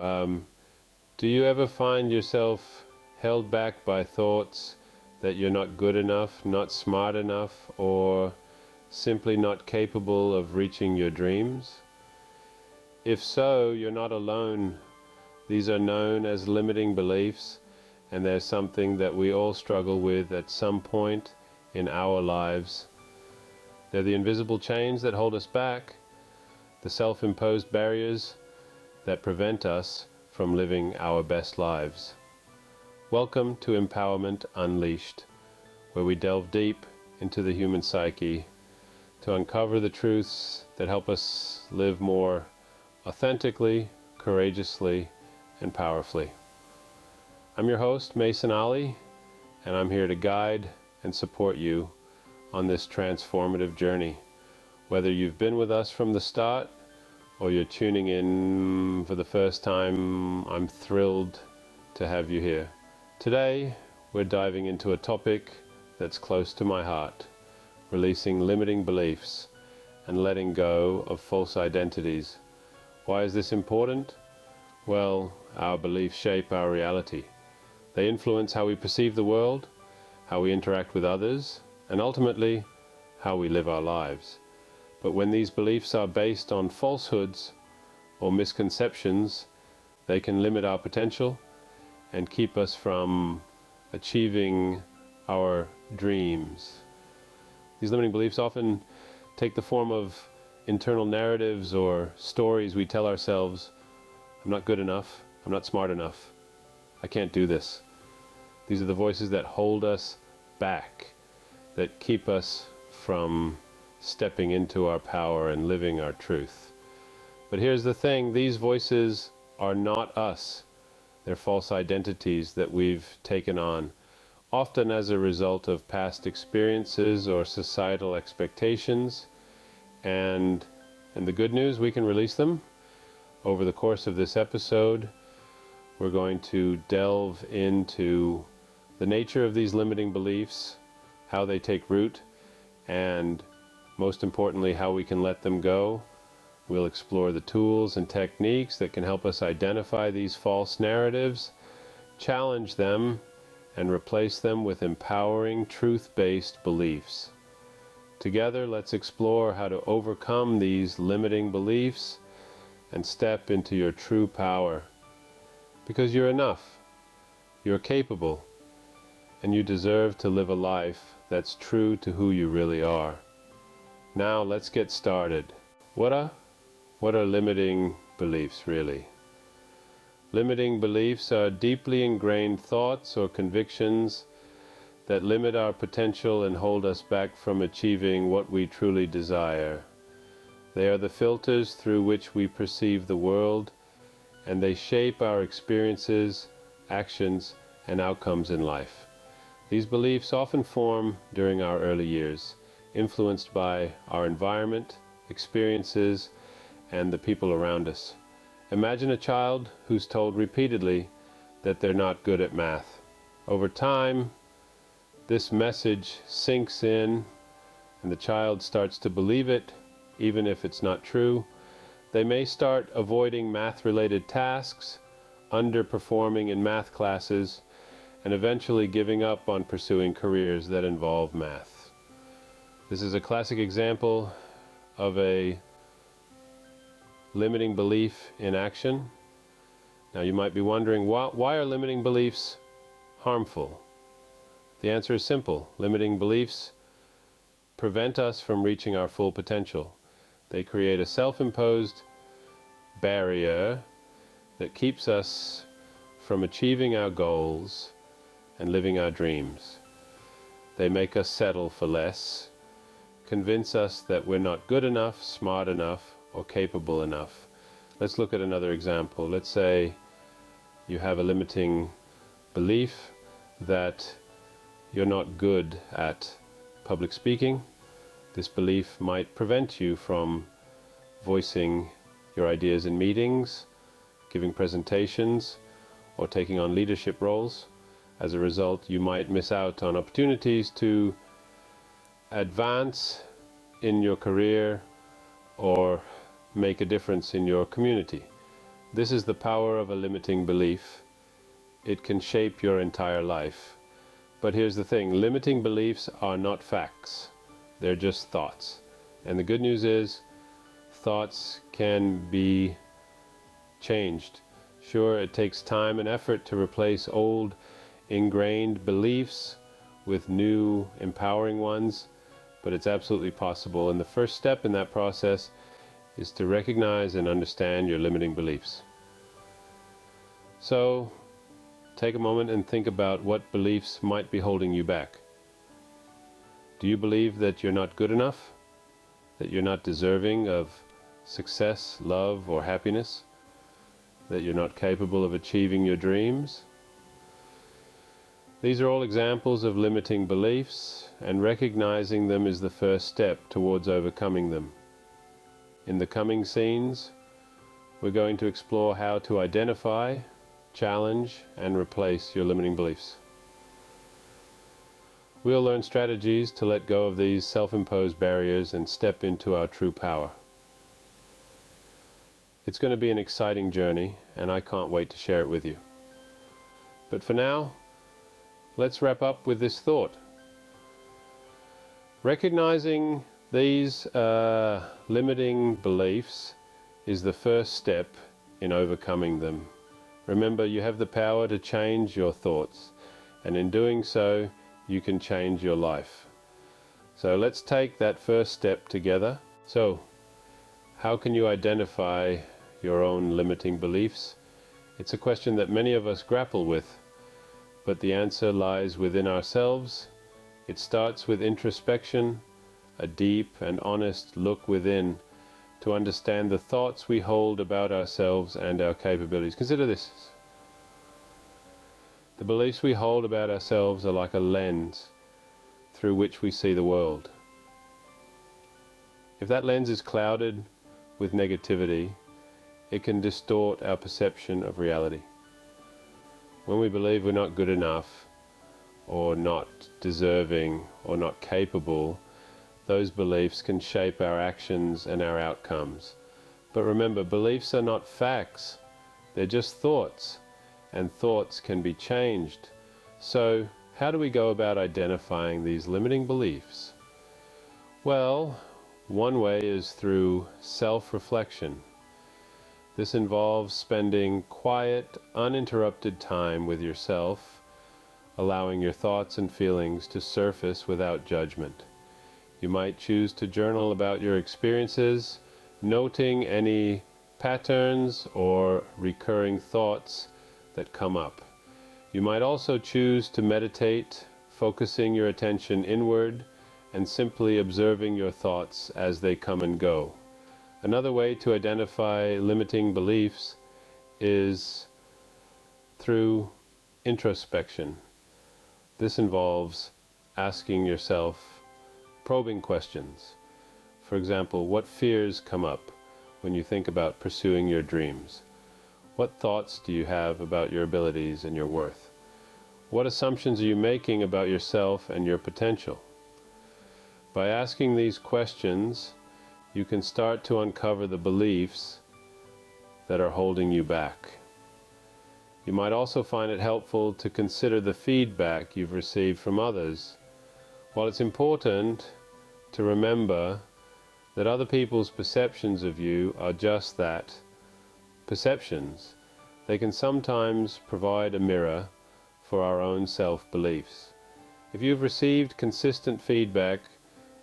Um, do you ever find yourself held back by thoughts that you're not good enough, not smart enough, or simply not capable of reaching your dreams? If so, you're not alone. These are known as limiting beliefs, and they're something that we all struggle with at some point in our lives. They're the invisible chains that hold us back, the self-imposed barriers that prevent us from living our best lives. Welcome to Empowerment Unleashed, where we delve deep into the human psyche to uncover the truths that help us live more authentically, courageously, and powerfully. I'm your host, Mason Ali, and I'm here to guide and support you on this transformative journey. Whether you've been with us from the start or you're tuning in for the first time, I'm thrilled to have you here. Today, we're diving into a topic that's close to my heart: releasing limiting beliefs and letting go of false identities. Why is this important? Well, our beliefs shape our reality. They influence how we perceive the world, how we interact with others, and ultimately, how we live our lives. But when these beliefs are based on falsehoods or misconceptions, they can limit our potential and keep us from achieving our dreams. These limiting beliefs often take the form of internal narratives or stories we tell ourselves. I'm not good enough, I'm not smart enough, I can't do this. These are the voices that hold us back, that keep us from stepping into our power and living our truth. But here's the thing, these voices are not us. They're false identities that we've taken on, often as a result of past experiences or societal expectations. And the good news, we can release them. Over the course of this episode, we're going to delve into the nature of these limiting beliefs, how they take root, and most importantly, how we can let them go. We'll explore the tools and techniques that can help us identify these false narratives, challenge them, and replace them with empowering, truth-based beliefs. Together, let's explore how to overcome these limiting beliefs and step into your true power. Because you're enough, you're capable, and you deserve to live a life that's true to who you really are. Now let's get started. What are limiting beliefs really? Limiting beliefs are deeply ingrained thoughts or convictions that limit our potential and hold us back from achieving what we truly desire. They are the filters through which we perceive the world, and they shape our experiences, actions, and outcomes in life. These beliefs often form during our early years, influenced by our environment, experiences, and the people around us. Imagine a child who's told repeatedly that they're not good at math. Over time, this message sinks in, and the child starts to believe it, even if it's not true. They may start avoiding math-related tasks, underperforming in math classes, and eventually giving up on pursuing careers that involve math. This is a classic example of a limiting belief in action. Now you might be wondering, why are limiting beliefs harmful? The answer is simple. Limiting beliefs prevent us from reaching our full potential. They create a self-imposed barrier that keeps us from achieving our goals and living our dreams. They make us settle for less, convince us that we're not good enough, smart enough, or capable enough. Let's look at another example. Let's say you have a limiting belief that you're not good at public speaking. This belief might prevent you from voicing your ideas in meetings, giving presentations, or taking on leadership roles. As a result, you might miss out on opportunities to advance in your career or make a difference in your community. This is the power of a limiting belief. It can shape your entire life. But here's the thing, limiting beliefs are not facts. They're just thoughts. And the good news is, thoughts can be changed. Sure, it takes time and effort to replace old, ingrained beliefs with new, empowering ones, but it's absolutely possible. And the first step in that process is to recognize and understand your limiting beliefs. So, take a moment and think about what beliefs might be holding you back. Do you believe that you're not good enough? That you're not deserving of success, love, or happiness? That you're not capable of achieving your dreams? These are all examples of limiting beliefs, and recognizing them is the first step towards overcoming them. In the coming scenes, we're going to explore how to identify, challenge, and replace your limiting beliefs. We'll learn strategies to let go of these self-imposed barriers and step into our true power. It's going to be an exciting journey, and I can't wait to share it with you. But for now, let's wrap up with this thought. Recognizing these limiting beliefs is the first step in overcoming them. Remember, you have the power to change your thoughts, and in doing so, you can change your life. So let's take that first step together. So, how can you identify your own limiting beliefs? It's a question that many of us grapple with, but the answer lies within ourselves. It starts with introspection, a deep and honest look within to understand the thoughts we hold about ourselves and our capabilities. Consider this. The beliefs we hold about ourselves are like a lens through which we see the world. If that lens is clouded with negativity, it can distort our perception of reality. When we believe we're not good enough, or not deserving, or not capable, those beliefs can shape our actions and our outcomes. But remember, beliefs are not facts, they're just thoughts, and thoughts can be changed. So, how do we go about identifying these limiting beliefs? Well, one way is through self-reflection. This involves spending quiet, uninterrupted time with yourself, allowing your thoughts and feelings to surface without judgment. You might choose to journal about your experiences, noting any patterns or recurring thoughts that come up. You might also choose to meditate, focusing your attention inward and simply observing your thoughts as they come and go. Another way to identify limiting beliefs is through introspection. This involves asking yourself probing questions. For example, what fears come up when you think about pursuing your dreams? What thoughts do you have about your abilities and your worth? What assumptions are you making about yourself and your potential? By asking these questions, you can start to uncover the beliefs that are holding you back. You might also find it helpful to consider the feedback you've received from others. While it's important to remember that other people's perceptions of you are just that, perceptions, they can sometimes provide a mirror for our own self-beliefs. If you've received consistent feedback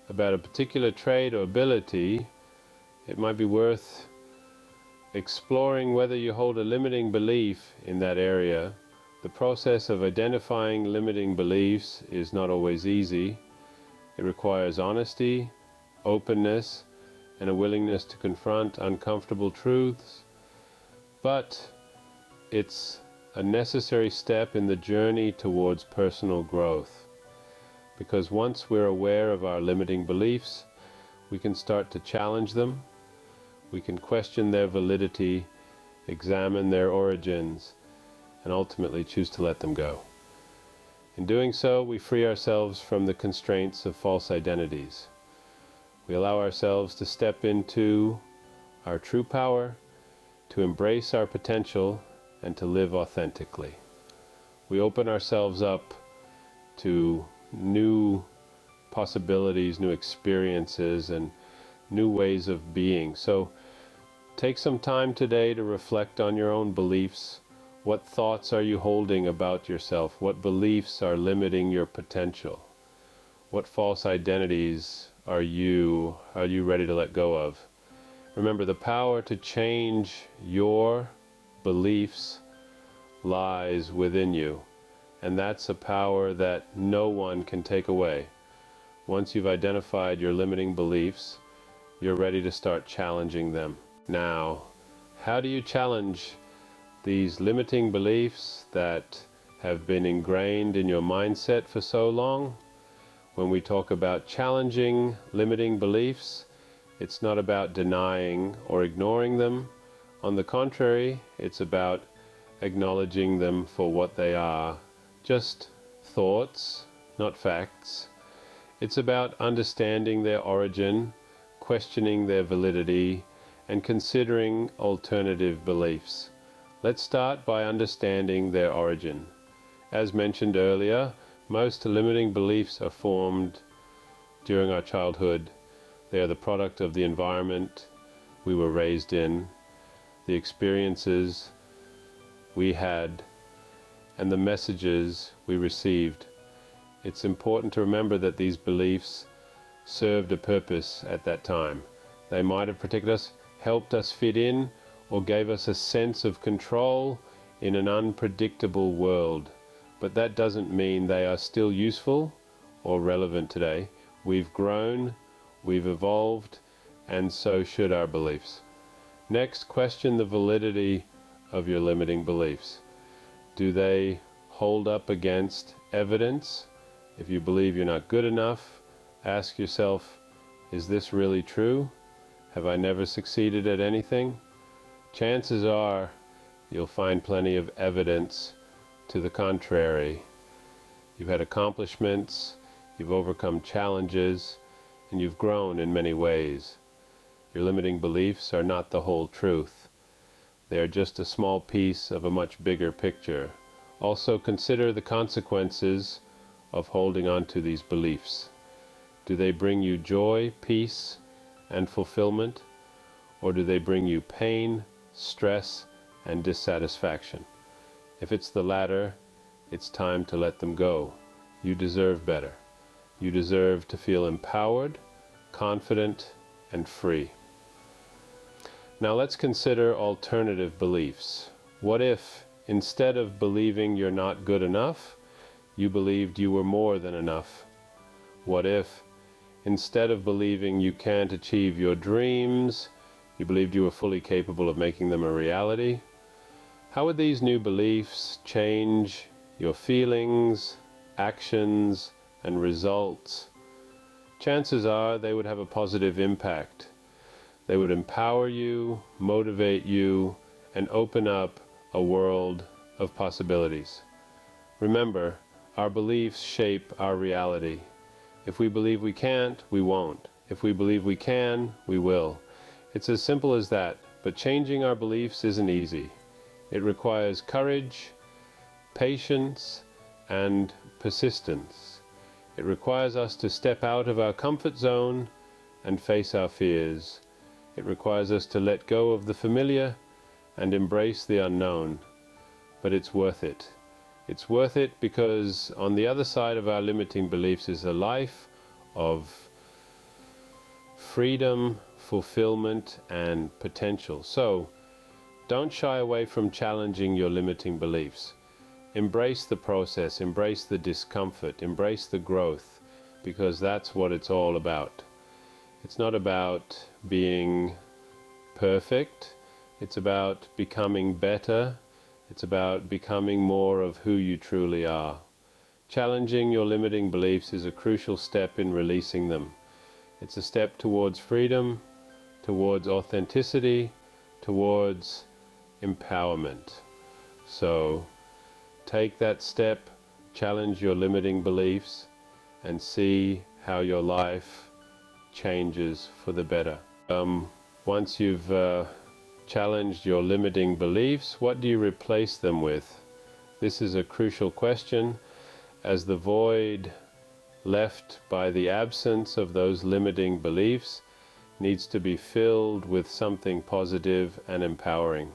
about a particular trait or ability, it might be worth exploring whether you hold a limiting belief in that area. The process of identifying limiting beliefs is not always easy. It requires honesty, openness, and a willingness to confront uncomfortable truths. But it's a necessary step in the journey towards personal growth. Because once we're aware of our limiting beliefs, we can start to challenge them. We can question their validity, examine their origins, and ultimately choose to let them go. In doing so, we free ourselves from the constraints of false identities. We allow ourselves to step into our true power, to embrace our potential and to live authentically. We open ourselves up to new possibilities, new experiences, and new ways of being. So take some time today to reflect on your own beliefs. What thoughts are you holding about yourself? What beliefs are limiting your potential? What false identities are you ready to let go of? Remember, the power to change your beliefs lies within you, and that's a power that no one can take away. Once you've identified your limiting beliefs, you're ready to start challenging them. Now, how do you challenge these limiting beliefs that have been ingrained in your mindset for so long? When we talk about challenging limiting beliefs, it's not about denying or ignoring them. On the contrary, it's about acknowledging them for what they are, just thoughts, not facts. It's about understanding their origin, questioning their validity, and considering alternative beliefs. Let's start by understanding their origin. As mentioned earlier, most limiting beliefs are formed during our childhood. They are the product of the environment we were raised in, the experiences we had, and the messages we received. It's important to remember that these beliefs served a purpose at that time. They might have protected us, helped us fit in, or gave us a sense of control in an unpredictable world. But that doesn't mean they are still useful or relevant today. We've grown, we've evolved, and so should our beliefs. Next, question the validity of your limiting beliefs. Do they hold up against evidence? If you believe you're not good enough, ask yourself, is this really true? Have I never succeeded at anything? Chances are you'll find plenty of evidence to the contrary. You've had accomplishments, you've overcome challenges, and you've grown in many ways. Your limiting beliefs are not the whole truth. They are just a small piece of a much bigger picture. Also consider the consequences of holding on to these beliefs. Do they bring you joy, peace, and fulfillment? Or do they bring you pain, stress, and dissatisfaction? If it's the latter, it's time to let them go. You deserve better. You deserve to feel empowered, confident, and free. Now let's consider alternative beliefs. What if, instead of believing you're not good enough, you believed you were more than enough? What if, instead of believing you can't achieve your dreams, you believed you were fully capable of making them a reality? How would these new beliefs change your feelings, actions, and results? Chances are they would have a positive impact. They would empower you, motivate you, and open up a world of possibilities. Remember, our beliefs shape our reality. If we believe we can't, we won't. If we believe we can, we will. It's as simple as that, but changing our beliefs isn't easy. It requires courage, patience, and persistence. It requires us to step out of our comfort zone and face our fears. It requires us to let go of the familiar and embrace the unknown. But it's worth it. It's worth it because on the other side of our limiting beliefs is a life of freedom, fulfillment, and potential. So, don't shy away from challenging your limiting beliefs. Embrace the process, embrace the discomfort, embrace the growth, because that's what it's all about. It's not about being perfect, it's about becoming better, it's about becoming more of who you truly are. Challenging your limiting beliefs is a crucial step in releasing them. It's a step towards freedom, towards authenticity, towards empowerment. So take that step, challenge your limiting beliefs, and see how your life changes for the better. Once you've challenged your limiting beliefs, what do you replace them with? This is a crucial question, as the void left by the absence of those limiting beliefs needs to be filled with something positive and empowering.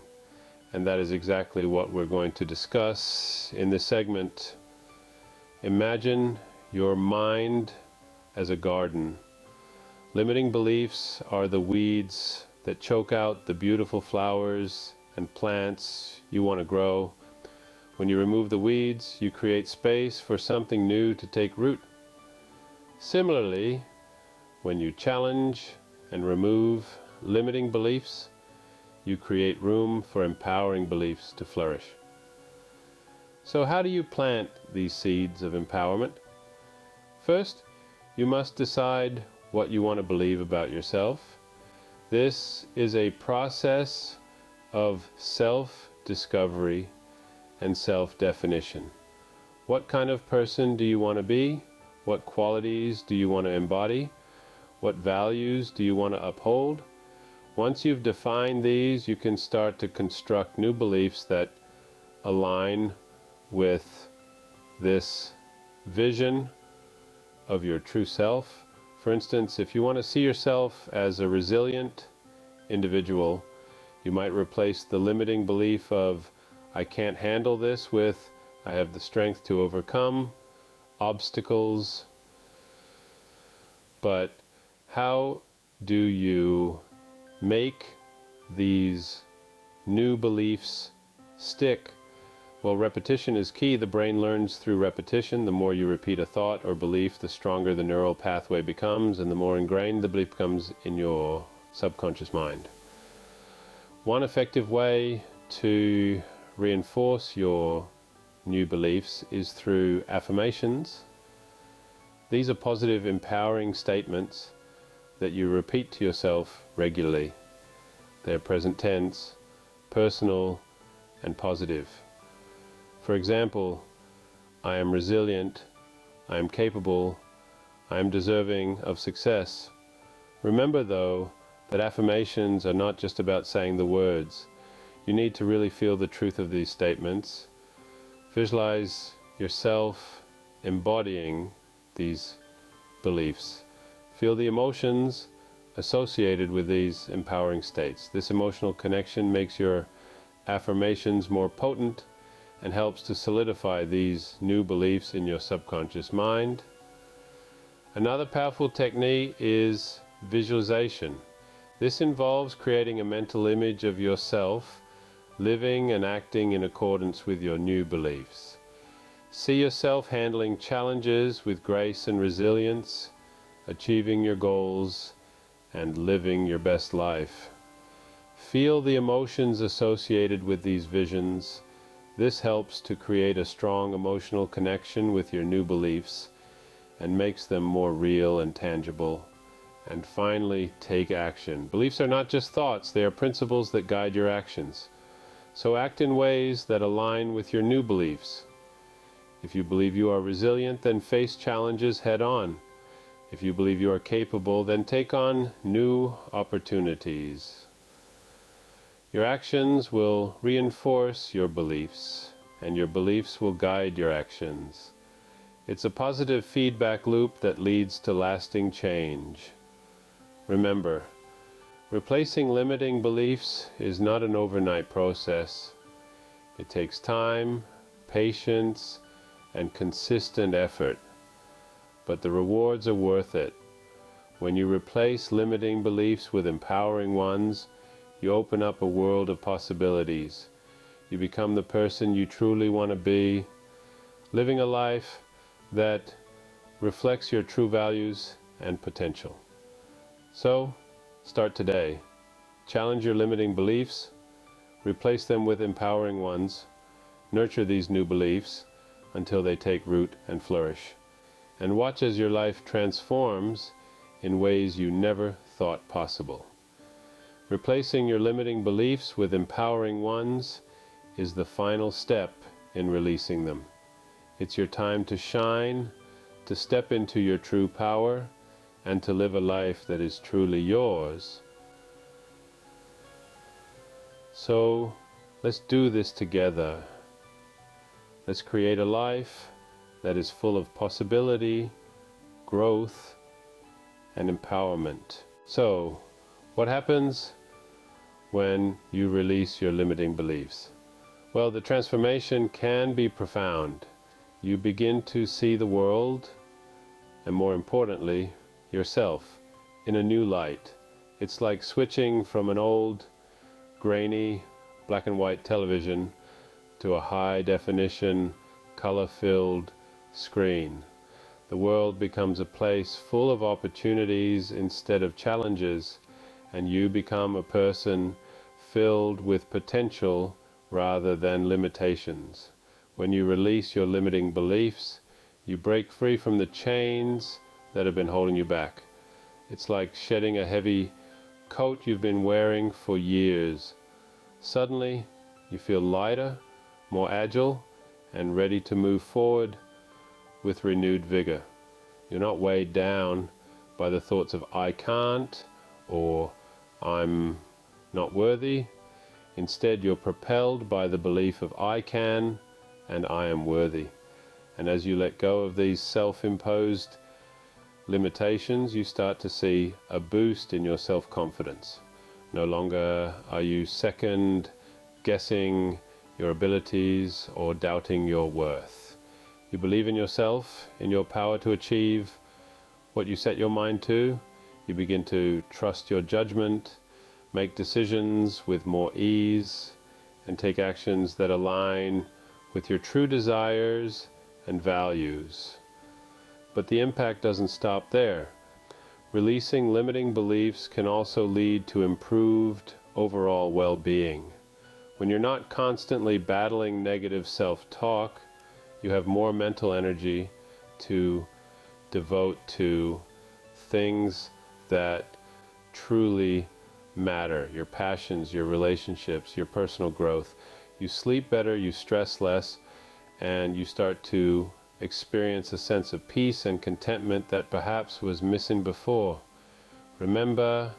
And that is exactly what we're going to discuss in this segment. Imagine your mind as a garden. Limiting beliefs are the weeds that choke out the beautiful flowers and plants you want to grow. When you remove the weeds, you create space for something new to take root. Similarly, when you challenge and remove limiting beliefs, you create room for empowering beliefs to flourish. So how do you plant these seeds of empowerment? First, you must decide what you want to believe about yourself. This is a process of self-discovery and self-definition. What kind of person do you want to be? What qualities do you want to embody? What values do you want to uphold? Once you've defined these, you can start to construct new beliefs that align with this vision of your true self. For instance, if you want to see yourself as a resilient individual, you might replace the limiting belief of "I can't handle this" with "I have the strength to overcome obstacles." But how do you make these new beliefs stick? Well, repetition is key. The brain learns through repetition. The more you repeat a thought or belief, the stronger the neural pathway becomes, and the more ingrained the belief becomes in your subconscious mind. One effective way to reinforce your new beliefs is through affirmations. These are positive, empowering statements that you repeat to yourself regularly. They're present tense, personal, and positive. For example, I am resilient, I am capable, I am deserving of success. Remember though, that affirmations are not just about saying the words. You need to really feel the truth of these statements. Visualize yourself embodying these beliefs. Feel the emotions associated with these empowering states. This emotional connection makes your affirmations more potent and helps to solidify these new beliefs in your subconscious mind. Another powerful technique is visualization. This involves creating a mental image of yourself living and acting in accordance with your new beliefs. See yourself handling challenges with grace and resilience, achieving your goals, and living your best life. Feel the emotions associated with these visions. This helps to create a strong emotional connection with your new beliefs and makes them more real and tangible. And finally, take action. Beliefs are not just thoughts, they are principles that guide your actions. So act in ways that align with your new beliefs. If you believe you are resilient, then face challenges head on. If you believe you are capable, then take on new opportunities. Your actions will reinforce your beliefs, and your beliefs will guide your actions. It's a positive feedback loop that leads to lasting change. Remember, replacing limiting beliefs is not an overnight process. It takes time, patience, and consistent effort. But the rewards are worth it. When you replace limiting beliefs with empowering ones, you open up a world of possibilities. You become the person you truly want to be, living a life that reflects your true values and potential. So, start today. Challenge your limiting beliefs, replace them with empowering ones, nurture these new beliefs until they take root and flourish. And watch as your life transforms in ways you never thought possible. Replacing your limiting beliefs with empowering ones is the final step in releasing them. It's your time to shine, to step into your true power, and to live a life that is truly yours. So let's do this together. Let's create a life that is full of possibility, growth, and empowerment. So, what happens when you release your limiting beliefs? Well, the transformation can be profound. You begin to see the world, and more importantly, yourself, in a new light. It's like switching from an old, grainy, black and white television to a high-definition, color-filled screen. The world becomes a place full of opportunities instead of challenges, and you become a person filled with potential rather than limitations. When you release your limiting beliefs, you break free from the chains that have been holding you back. It's like shedding a heavy coat you've been wearing for years. Suddenly, you feel lighter, more agile, and ready to move forward with renewed vigor. You're not weighed down by the thoughts of I can't or I'm not worthy. Instead, you're propelled by the belief of I can and I am worthy. And as you let go of these self-imposed limitations, you start to see a boost in your self-confidence. No longer are you second guessing your abilities or doubting your worth. You believe in yourself, in your power to achieve what you set your mind to. You begin to trust your judgment, make decisions with more ease, and take actions that align with your true desires and values. But the impact doesn't stop there. Releasing limiting beliefs can also lead to improved overall well-being. When you're not constantly battling negative self-talk, you have more mental energy to devote to things that truly matter, your passions, your relationships, your personal growth. You sleep better, you stress less, and you start to experience a sense of peace and contentment that perhaps was missing before. Remember,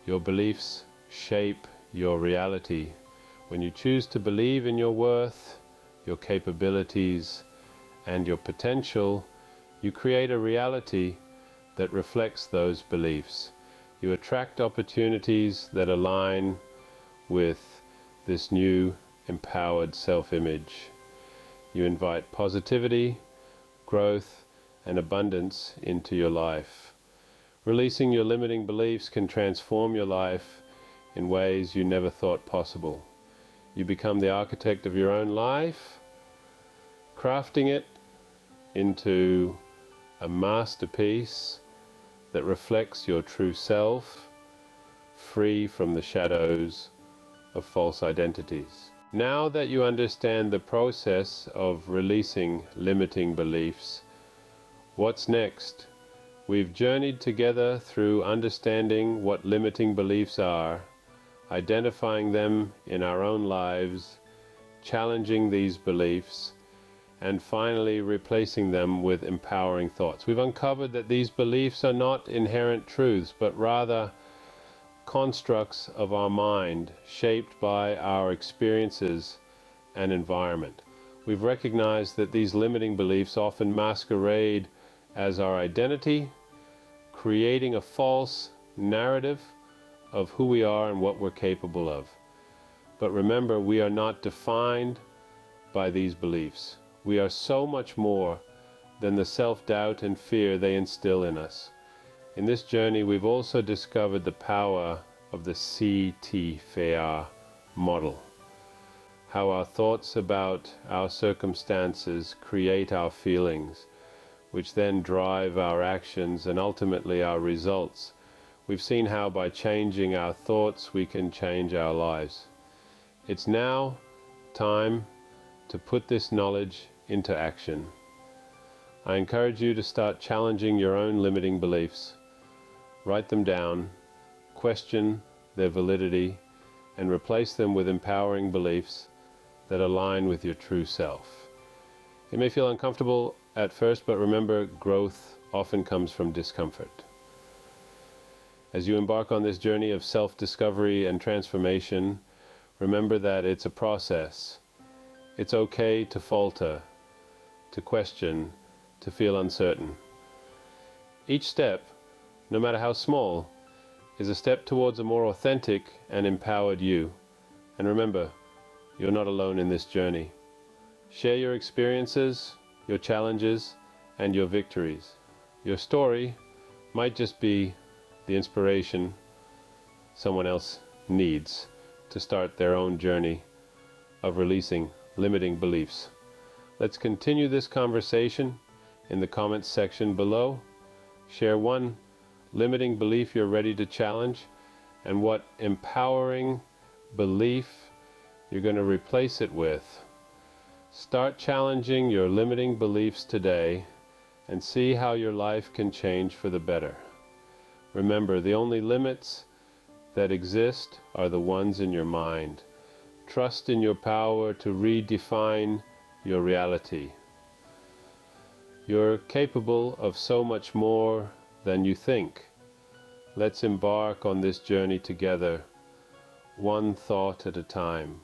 your beliefs shape your reality. When you choose to believe in your worth, your capabilities, and your potential, you create a reality that reflects those beliefs. You attract opportunities that align with this new empowered self-image. You invite positivity, growth, and abundance into your life. Releasing your limiting beliefs can transform your life in ways you never thought possible. You become the architect of your own life, crafting it into a masterpiece that reflects your true self, free from the shadows of false identities. Now that you understand the process of releasing limiting beliefs, what's next? We've journeyed together through understanding what limiting beliefs are, identifying them in our own lives, challenging these beliefs, and finally replacing them with empowering thoughts. We've uncovered that these beliefs are not inherent truths, but rather constructs of our mind, shaped by our experiences and environment. We've recognized that these limiting beliefs often masquerade as our identity, creating a false narrative of who we are and what we're capable of. But remember, we are not defined by these beliefs. We are so much more than the self-doubt and fear they instill in us. In this journey, we've also discovered the power of the CTFAR model. How our thoughts about our circumstances create our feelings, which then drive our actions and ultimately our results. We've seen how by changing our thoughts we can change our lives. It's now time to put this knowledge into action. I encourage you to start challenging your own limiting beliefs. Write them down, question their validity, and replace them with empowering beliefs that align with your true self. It may feel uncomfortable at first, but remember, growth often comes from discomfort. As you embark on this journey of self-discovery and transformation, Remember that it's a process. It's okay to falter, to question, to feel uncertain. Each step, no matter how small, is a step towards a more authentic and empowered you. And remember, you're not alone in this journey. Share your experiences, your challenges, and your victories. Your story might just be the inspiration someone else needs to start their own journey of releasing limiting beliefs. Let's continue this conversation in the comments section below. Share one limiting belief you're ready to challenge and what empowering belief you're going to replace it with. Start challenging your limiting beliefs today and see how your life can change for the better. Remember, the only limits that exist are the ones in your mind. Trust in your power to redefine your reality. You're capable of so much more than you think. Let's embark on this journey together, one thought at a time.